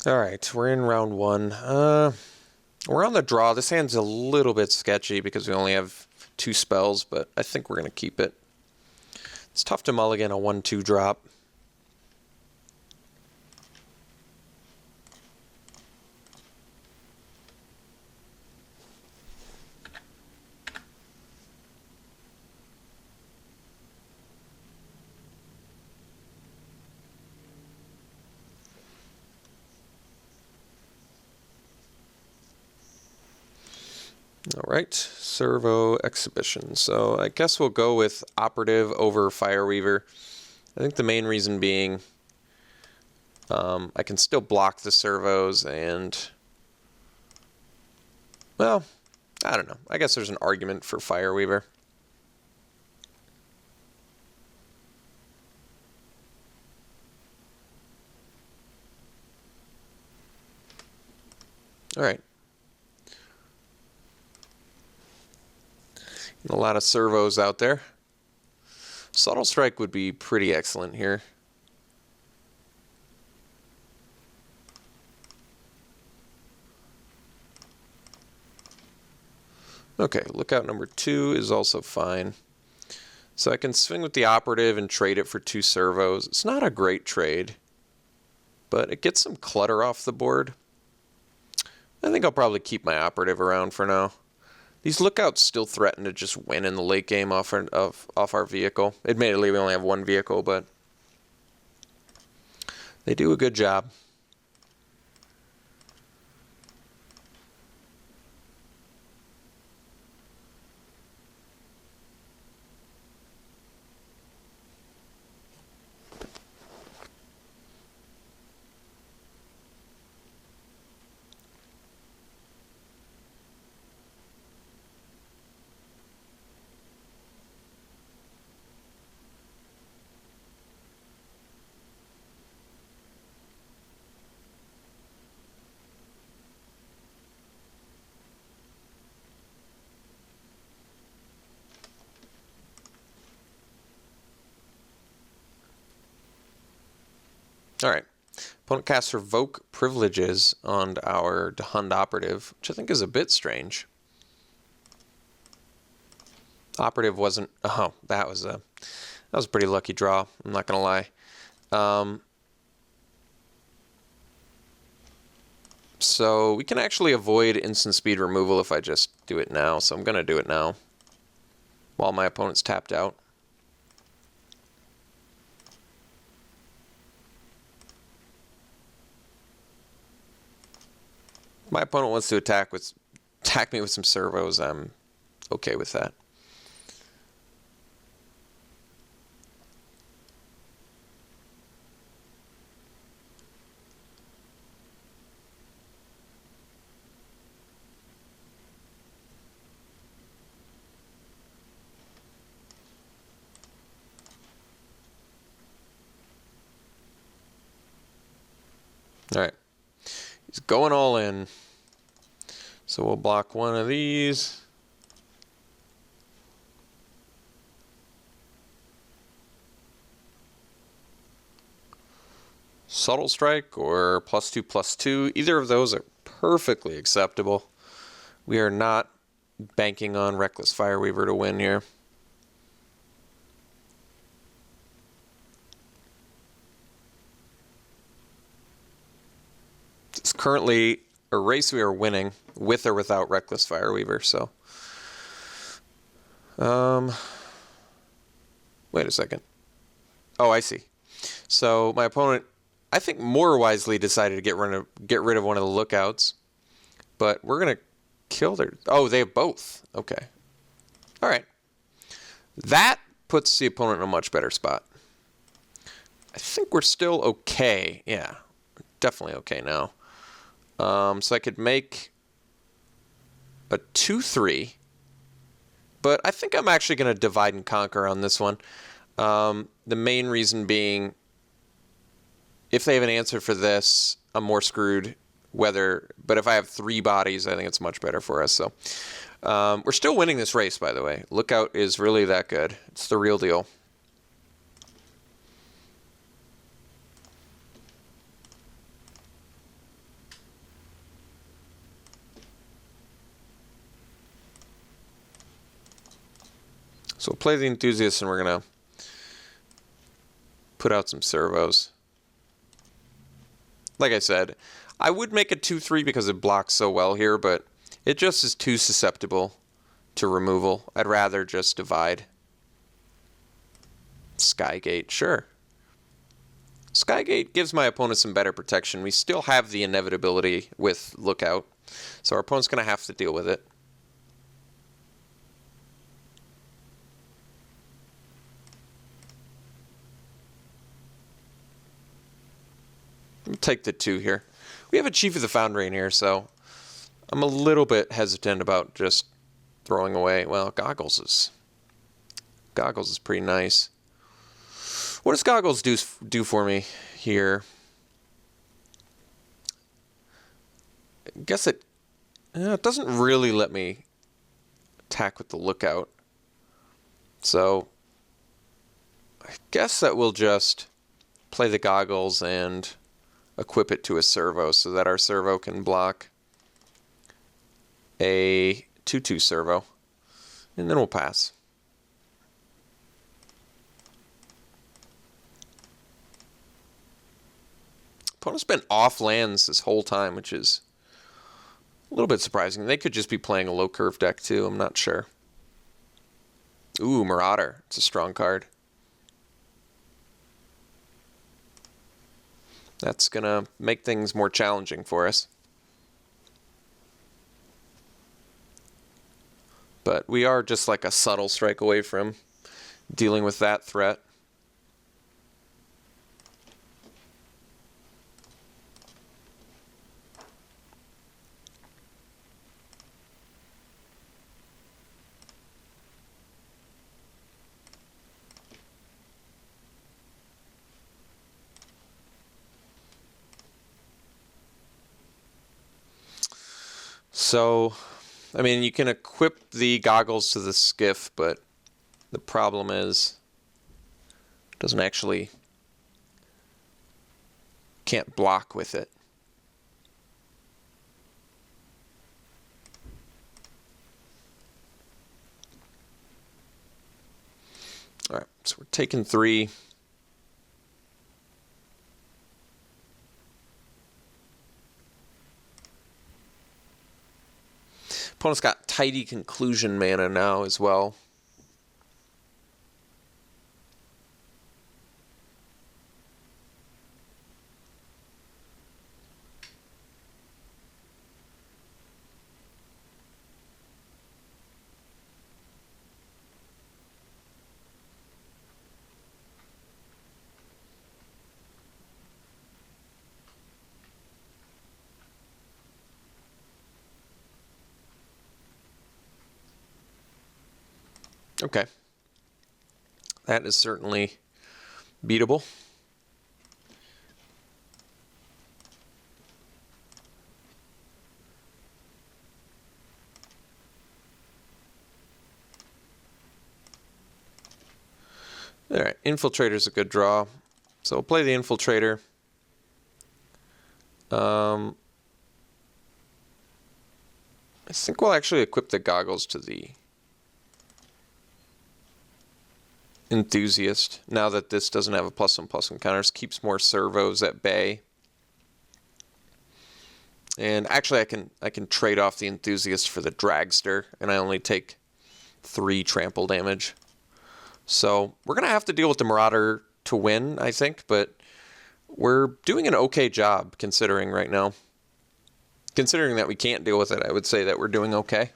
Alright, we're in round one. We're on the draw. This hand's a little bit sketchy because we only have 2 spells, but I think we're going to keep it. It's tough to mulligan a 1-2 drop. Alright, servo exhibition. So I guess we'll go with operative over Fireweaver. I think the main reason being I can still block the servos and, well, I don't know. I guess there's an argument for Fireweaver. Alright. A lot of servos out there. Subtle Strike would be pretty excellent here. Okay, lookout number 2 is also fine. So I can swing with the operative and trade it for 2 servos. It's not a great trade, but it gets some clutter off the board. I think I'll probably keep my operative around for now. These lookouts still threaten to just win in the late game off our vehicle. Admittedly, we only have 1 vehicle, but they do a good job. All right. Opponent casts Revoke Privileges on our Hund operative, which I think is a bit strange. Operative wasn't... Oh, that was a pretty lucky draw. I'm not going to lie. So we can actually avoid instant speed removal if I just do it now. So I'm going to do it now while my opponent's tapped out. My opponent wants to attack me with some servos. I'm okay with that. All right. He's going all in. So we'll block one of these. Subtle Strike or +2/+2. Either of those are perfectly acceptable. We are not banking on Reckless Fireweaver to win here. It's currently a race we are winning, with or without Reckless Fireweaver, so... Wait a second. Oh, I see. So my opponent, I think more wisely decided to get rid of one of the lookouts. But we're going to kill their... Oh, they have both. Okay. All right. That puts the opponent in a much better spot. I think we're still okay. Yeah, definitely okay now. So I could make a 2-3, but I think I'm actually going to divide and conquer on this one. The main reason being, if they have an answer for this, I'm more screwed. But if I have 3 bodies, I think it's much better for us. So we're still winning this race, by the way. Lookout is really that good. It's the real deal. So we'll play the enthusiast, and we're gonna put out some servos. Like I said, I would make it 2-3 because it blocks so well here, but it just is too susceptible to removal. I'd rather just divide. Skygate, sure. Skygate gives my opponent some better protection. We still have the inevitability with Lookout, so our opponent's going to have to deal with it. We'll take the 2 here. We have a Chief of the Foundry in here, so I'm a little bit hesitant about just throwing away. Well, Goggles is pretty nice. What does Goggles do for me here? I guess it doesn't really let me attack with the Lookout. So I guess that we'll just play the Goggles and equip it to a servo so that our servo can block a 2/2 servo. And then we'll pass. Opponent's been off lands this whole time, which is a little bit surprising. They could just be playing a low curve deck too, I'm not sure. Ooh, Marauder. It's a strong card. That's going to make things more challenging for us. But we are just like a subtle strike away from dealing with that threat. So, I mean, you can equip the Goggles to the Skiff, but the problem is it doesn't actually, can't block with it. All right, so we're taking 3. Opponent's got Tidy Conclusion mana now as well. Okay. That is certainly beatable. All right, Infiltrator's a good draw. So we'll play the Infiltrator. I think we'll actually equip the Goggles to the Enthusiast, now that this doesn't have a +1/+1 counters, keeps more servos at bay. And actually I can trade off the Enthusiast for the Dragster, and I only take 3 trample damage. So we're going to have to deal with the Marauder to win, I think, but we're doing an okay job considering right now. Considering that we can't deal with it, I would say that we're doing okay.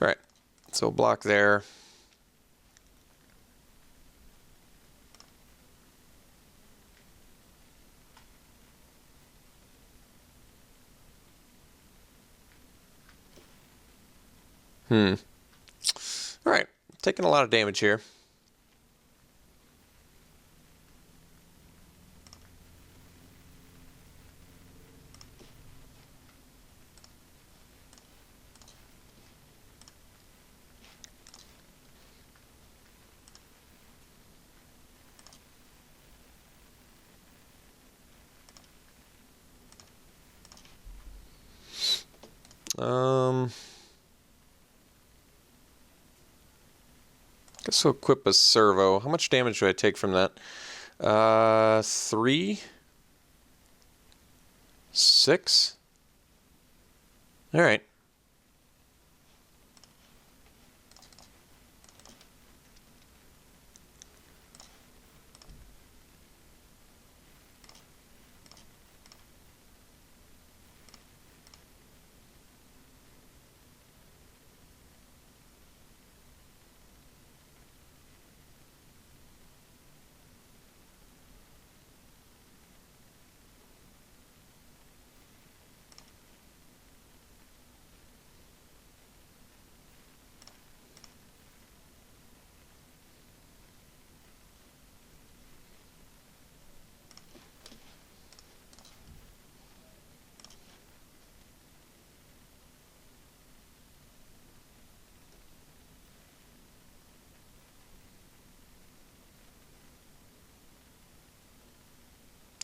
All right, so block there. All right, taking a lot of damage here. Guess we'll equip a servo. How much damage do I take from that? 3? 6? Alright.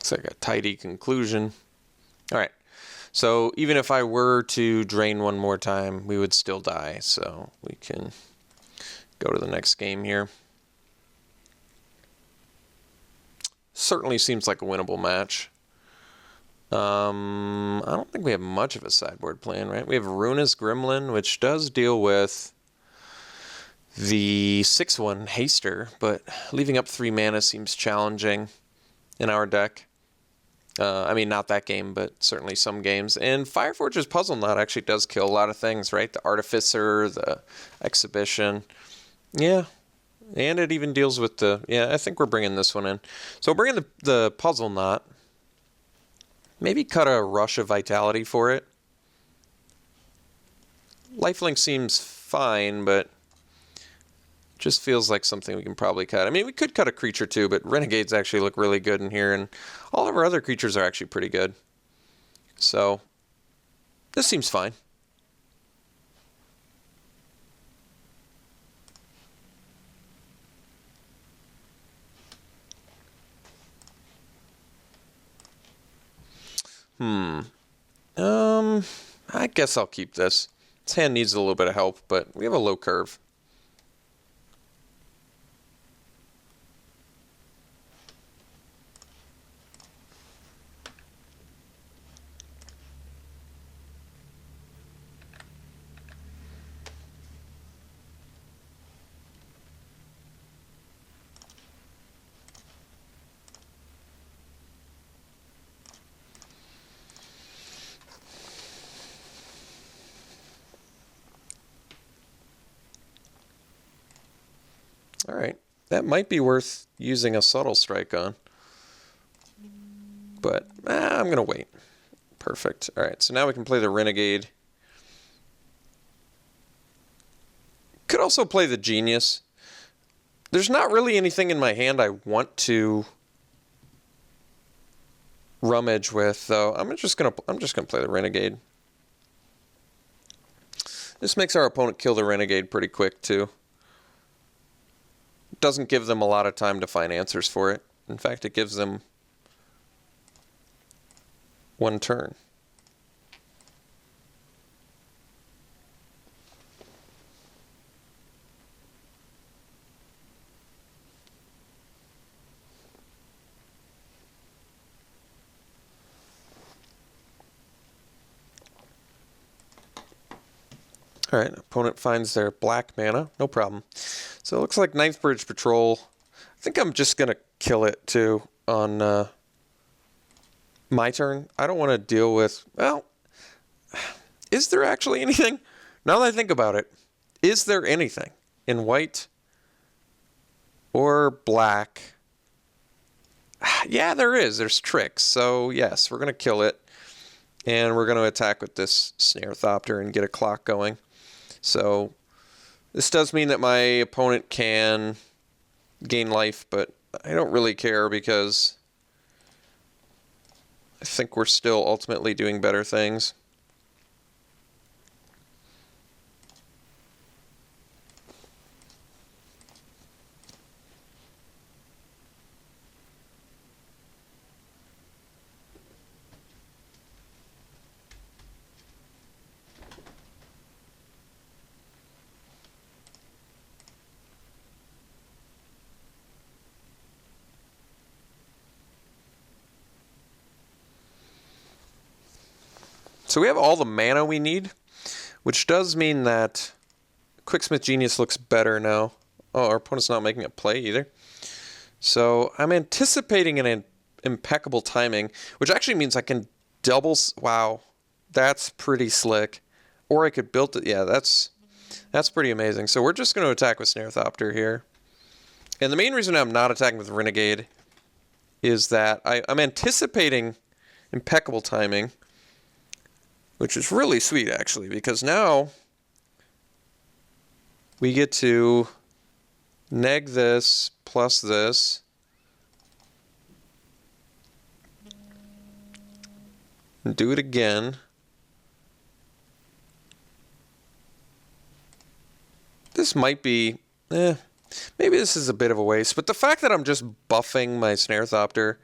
Looks like a tidy conclusion. Alright. So even if I were to drain one more time, we would still die. So we can go to the next game here. Certainly seems like a winnable match. I don't think we have much of a sideboard plan, right? We have Runa's Gremlin, which does deal with the 6/1 Haster, but leaving up 3 mana seems challenging in our deck. I mean, not that game, but certainly some games. And Fireforge's Puzzle Knot actually does kill a lot of things, right? The Artificer, the Exhibition. Yeah. And it even deals with the... Yeah, I think we're bringing this one in. So we're bringing the Puzzle Knot. Maybe cut a Rush of Vitality for it. Lifelink seems fine, but... just feels like something we can probably cut. I mean, we could cut a creature too, but Renegades actually look really good in here, and all of our other creatures are actually pretty good. So, this seems fine. I guess I'll keep this. This hand needs a little bit of help, but we have a low curve. Alright, that might be worth using a Subtle Strike on. But, I'm going to wait. Perfect. Alright, so now we can play the Renegade. Could also play the Genius. There's not really anything in my hand I want to rummage with, though. I'm just gonna play the Renegade. This makes our opponent kill the Renegade pretty quick, too. Doesn't give them a lot of time to find answers for it. In fact, it gives them one turn. Alright, opponent finds their black mana. No problem. So it looks like Ninth Bridge Patrol. I think I'm just going to kill it, too, on my turn. I don't want to deal with... Well, is there actually anything? Now that I think about it, is there anything in white or black? Yeah, there is. There's tricks. So, yes, we're going to kill it. And we're going to attack with this Snare Thopter and get a clock going. So, this does mean that my opponent can gain life, but I don't really care because I think we're still ultimately doing better things. So we have all the mana we need, which does mean that Quicksmith Genius looks better now. Oh, our opponent's not making a play either. So I'm anticipating an impeccable timing, which actually means I can double... Wow, that's pretty slick. Or I could build it... Yeah, that's pretty amazing. So we're just going to attack with Snarethopter here. And the main reason I'm not attacking with Renegade is that I'm anticipating impeccable timing, which is really sweet, actually, because now we get to neg this plus this. And do it again. This might be... maybe this is a bit of a waste, but the fact that I'm just buffing my Snarethopter,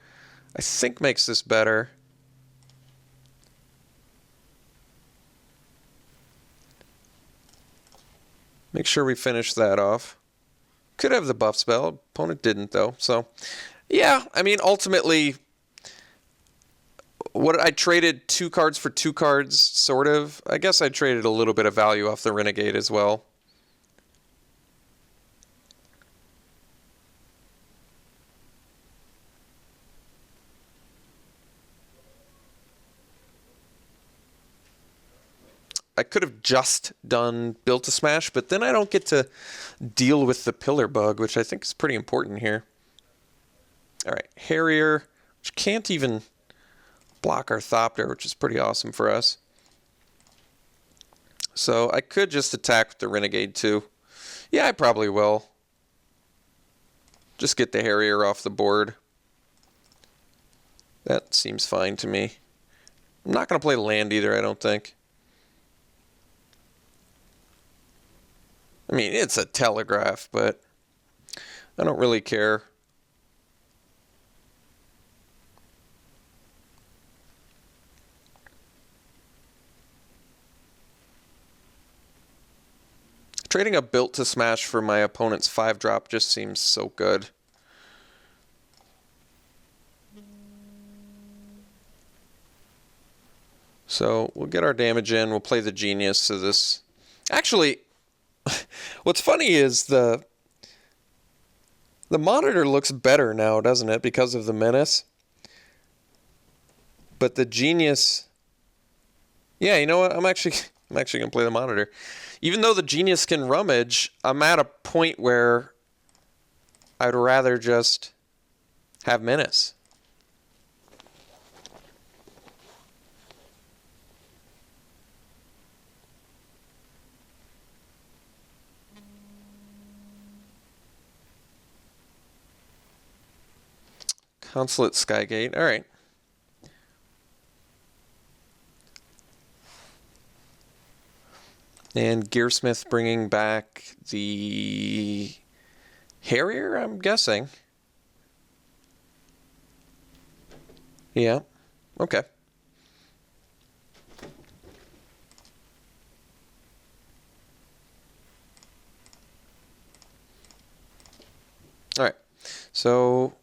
I think makes this better. Make sure we finish that off. Could have the buff spell. Opponent didn't, though. So, yeah, I mean, ultimately, what I traded 2 cards for 2 cards, sort of. I guess I traded a little bit of value off the Renegade as well. I could have just done Build to Smash, but then I don't get to deal with the Pillar Bug, which I think is pretty important here. All right, Harrier, which can't even block our Thopter, which is pretty awesome for us. So I could just attack with the Renegade too. Yeah, I probably will. Just get the Harrier off the board. That seems fine to me. I'm not going to play land either, I don't think. I mean, it's a Telegraph, but I don't really care. Trading a Built to Smash for my opponent's 5-drop just seems so good. So we'll get our damage in. We'll play the Genius. So this... Actually... What's funny is the monitor looks better now, doesn't it, because of the Menace? But the Genius... Yeah, you know what? I'm actually going to play the monitor. Even though the Genius can rummage, I'm at a point where I'd rather just have Menace. Consulate Skygate. All right. And Gearsmith bringing back the Harrier, I'm guessing. Yeah. Okay. All right. So...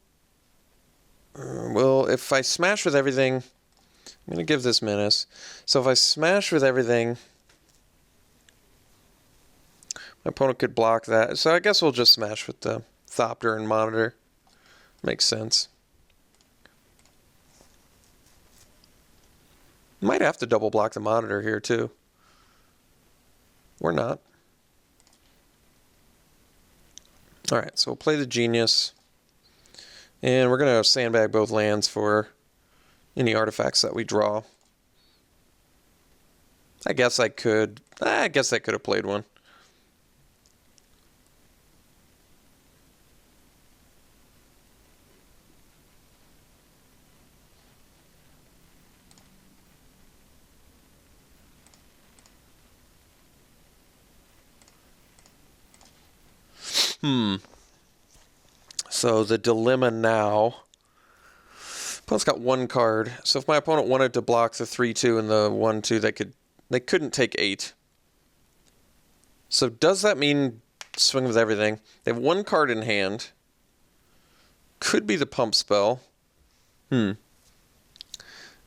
well, if I smash with everything, I'm going to give this Menace. So if I smash with everything, my opponent could block that. So I guess we'll just smash with the Thopter and Monitor. Makes sense. Might have to double block the Monitor here too. Or not. Alright, so we'll play the Genius. And we're going to sandbag both lands for any artifacts that we draw. I guess I could have played one. So the dilemma now, opponent's got 1 card. So if my opponent wanted to block the 3/2 and the 1/2, they couldn't take 8. So does that mean swing with everything? They have 1 card in hand. Could be the pump spell. I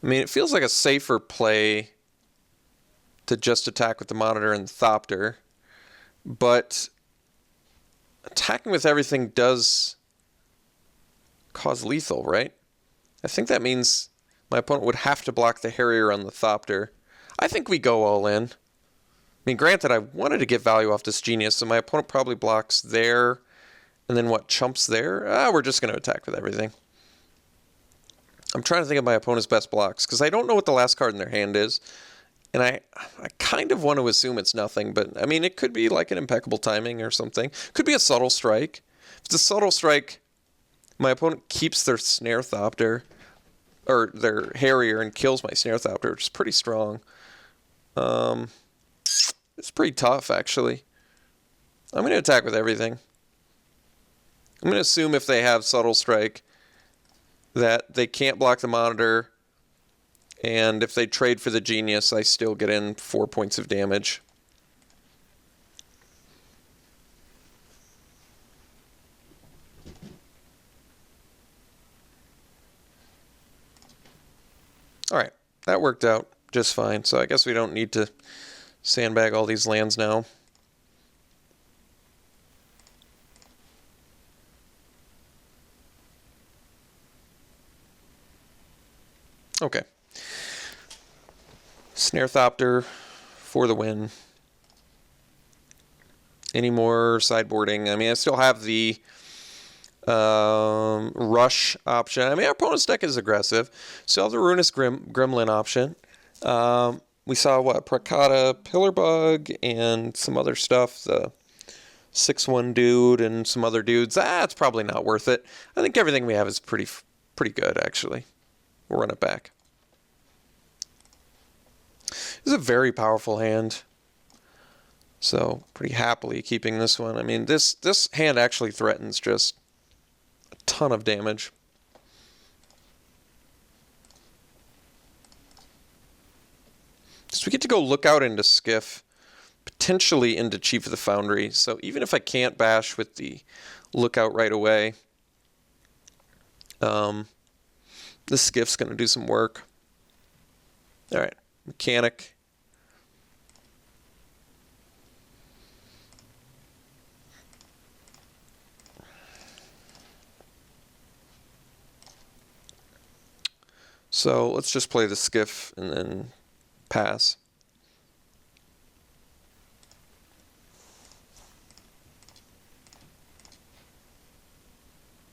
mean, it feels like a safer play to just attack with the Monitor and the Thopter. But attacking with everything does cause lethal, right? I think that means my opponent would have to block the Harrier on the Thopter. I think we go all in. I mean, granted, I wanted to get value off this Genius, so my opponent probably blocks there, and then what, chumps there? We're just going to attack with everything. I'm trying to think of my opponent's best blocks, because I don't know what the last card in their hand is, and I kind of want to assume it's nothing, but, I mean, it could be like an Impeccable Timing or something. Could be a Subtle Strike. If it's a Subtle Strike, my opponent keeps their Snare Thopter, or their Harrier, and kills my Snare Thopter, which is pretty strong. It's pretty tough, actually. I'm going to attack with everything. I'm going to assume if they have Subtle Strike that they can't block the Monitor, and if they trade for the Genius, I still get in 4 points of damage. Alright, that worked out just fine, so I guess we don't need to sandbag all these lands now. Okay. Snare Thopter for the win. Any more sideboarding? I mean, I still have the rush option. I mean, our opponent's deck is aggressive. Still have the Ruinous Gremlin option. We saw, what, Prakata, Pillarbug, and some other stuff. The 6/1 dude and some other dudes. It's probably not worth it. I think everything we have is pretty good, actually. We'll run it back. This is a very powerful hand. So, pretty happily keeping this one. I mean, this hand actually threatens just a ton of damage. So we get to go look out into Skiff, potentially into Chief of the Foundry. So even if I can't bash with the lookout right away, the Skiff's going to do some work. All right, Mechanic. So let's just play the Skiff and then pass.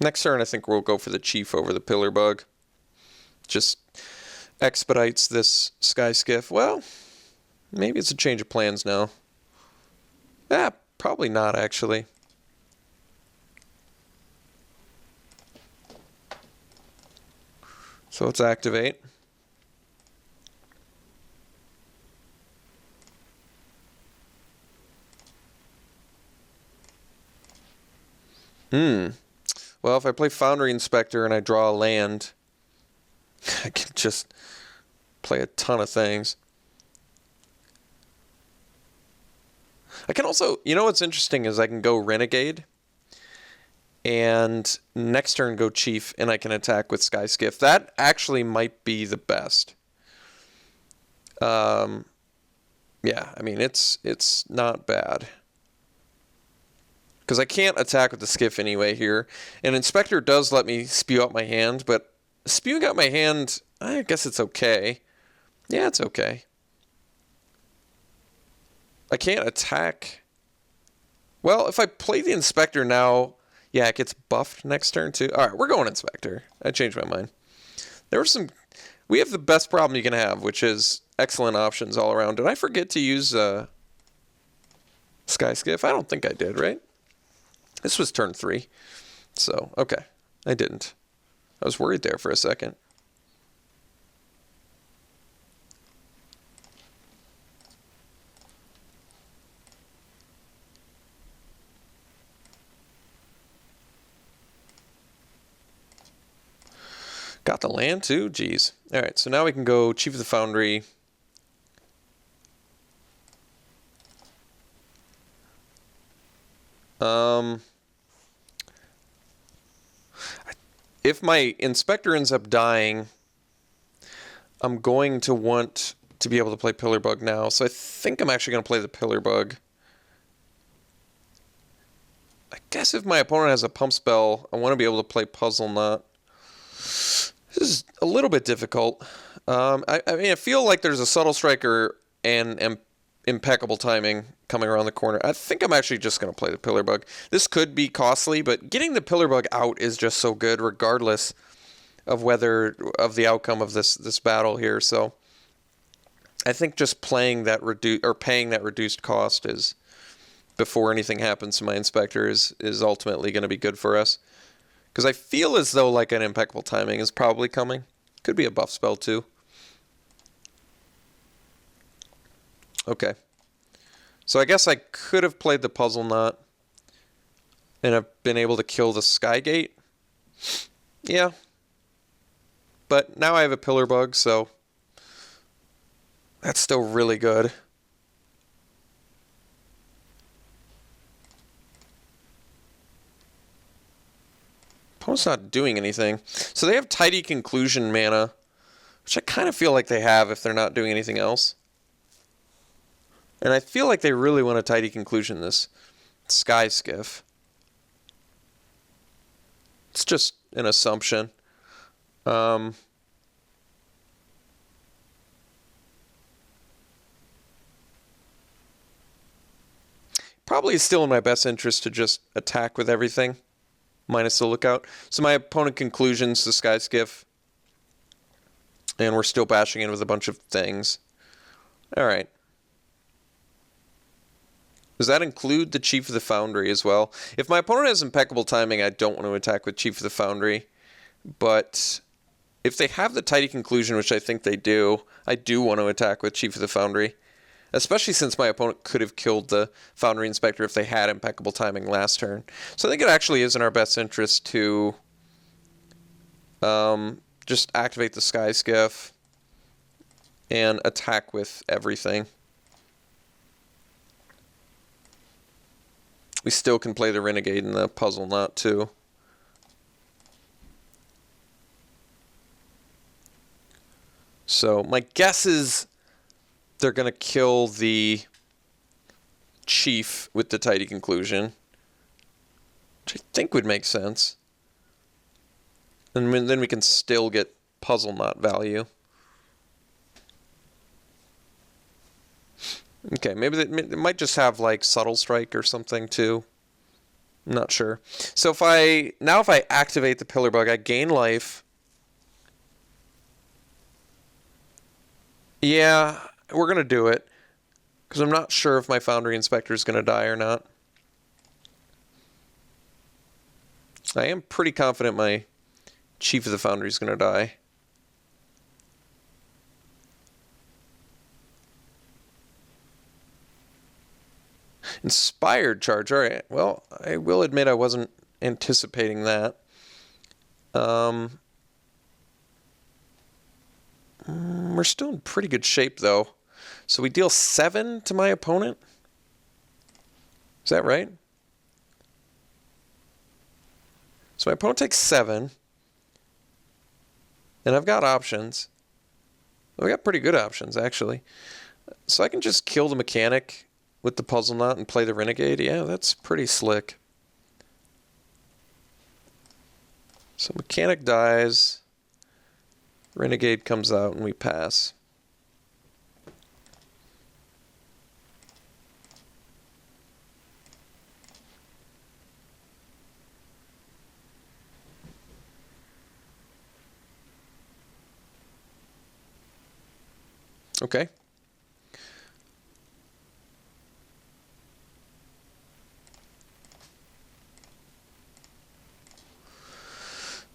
Next turn, I think we'll go for the Chief over the Pillarbug. Just expedites this Sky Skiff. Well, maybe it's a change of plans now. Probably not, actually. So let's activate. Well, if I play Foundry Inspector and I draw a land, I can just play a ton of things. I can also, you know what's interesting is I can go Renegade, and next turn go Chief, and I can attack with Sky Skiff. That actually might be the best. Yeah, I mean, it's not bad. Because I can't attack with the Skiff anyway here. And Inspector does let me spew out my hand, but spewing out my hand, I guess it's okay. Yeah, it's okay. I can't attack. Well, if I play the Inspector now, yeah, it gets buffed next turn too. All right, we're going Inspector. I changed my mind. We have the best problem you can have, which is excellent options all around. Did I forget to use Sky Skiff? I don't think I did, right? This was turn 3. So, okay. I didn't. I was worried there for a second. Got the land too? Jeez. Alright, so now we can go Chief of the Foundry. If my Inspector ends up dying, I'm going to want to be able to play Pillar Bug now. So I think I'm actually going to play the Pillar Bug. I guess if my opponent has a pump spell, I want to be able to play Puzzle Knot. This is a little bit difficult. I mean, I feel like there's a Subtle Striker and impeccable timing coming around the corner. I think I'm actually just going to play the Pillar Bug. This could be costly, but getting the Pillar Bug out is just so good regardless of the outcome of this battle here. So I think just playing that paying that reduced cost is before anything happens to my Inspector is ultimately going to be good for us. Because I feel as though like an impeccable timing is probably coming. Could be a buff spell too. Okay. So I guess I could have played the Puzzle Knot and have been able to kill the Skygate. Yeah. But now I have a Pillar Bug, so that's still really good. Opponent's not doing anything. So they have Tidy Conclusion mana, which I kind of feel like they have if they're not doing anything else. And I feel like they really want a Tidy Conclusion this Sky Skiff. It's just an assumption. Probably still in my best interest to just attack with everything, minus the Lookout. So my opponent conclusions the Sky Skiff, and we're still bashing in with a bunch of things. Alright. Does that include the Chief of the Foundry as well? If my opponent has impeccable timing, I don't want to attack with Chief of the Foundry. But if they have the Tidy Conclusion, which I think they do, I do want to attack with Chief of the Foundry. Especially since my opponent could have killed the Foundry Inspector if they had impeccable timing last turn. So I think it actually is in our best interest to just activate the Sky Skiff and attack with everything. We still can play the Renegade and the Puzzle Knot too. So my guess is they're going to kill the Chief with the Tidy Conclusion, which I think would make sense. And then we can still get Puzzle Knot value. Okay, maybe they might just have like Subtle Strike or something too. I'm not sure. So if I activate the Pillar Bug, I gain life. Yeah, we're going to do it, because I'm not sure if my Foundry Inspector is going to die or not. I am pretty confident my Chief of the Foundry is going to die. Inspired Charge, alright. Well, I will admit I wasn't anticipating that. We're still in pretty good shape, though. So we deal 7 to my opponent? Is that right? So my opponent takes 7. And I've got options. Well, we got pretty good options, actually. So I can just kill the Mechanic with the Puzzle Knot and play the Renegade. Yeah, that's pretty slick. So Mechanic dies. Renegade comes out and we pass. Okay.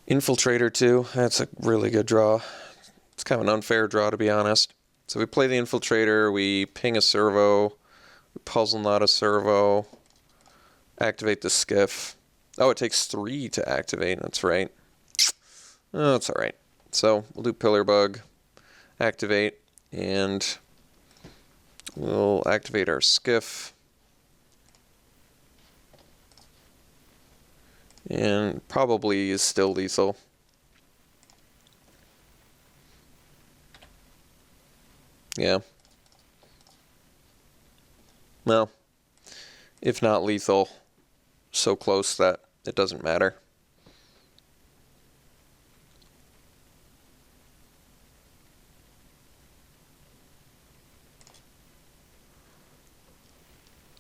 Infiltrator too. That's a really good draw. It's kind of an unfair draw, to be honest. So we play the Infiltrator, we ping a servo, we Puzzle Knot a servo, activate the Skiff. Oh, it takes 3 to activate. That's right. Oh, that's all right. So we'll do Pillar Bug, activate, and we'll activate our Skiff. And probably is still lethal. Yeah. Well, if not lethal, so close that it doesn't matter.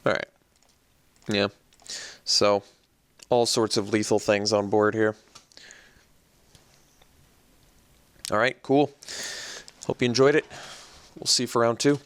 Alright. Yeah. So, all sorts of lethal things on board here. Alright, cool. Hope you enjoyed it. We'll see you for round 2.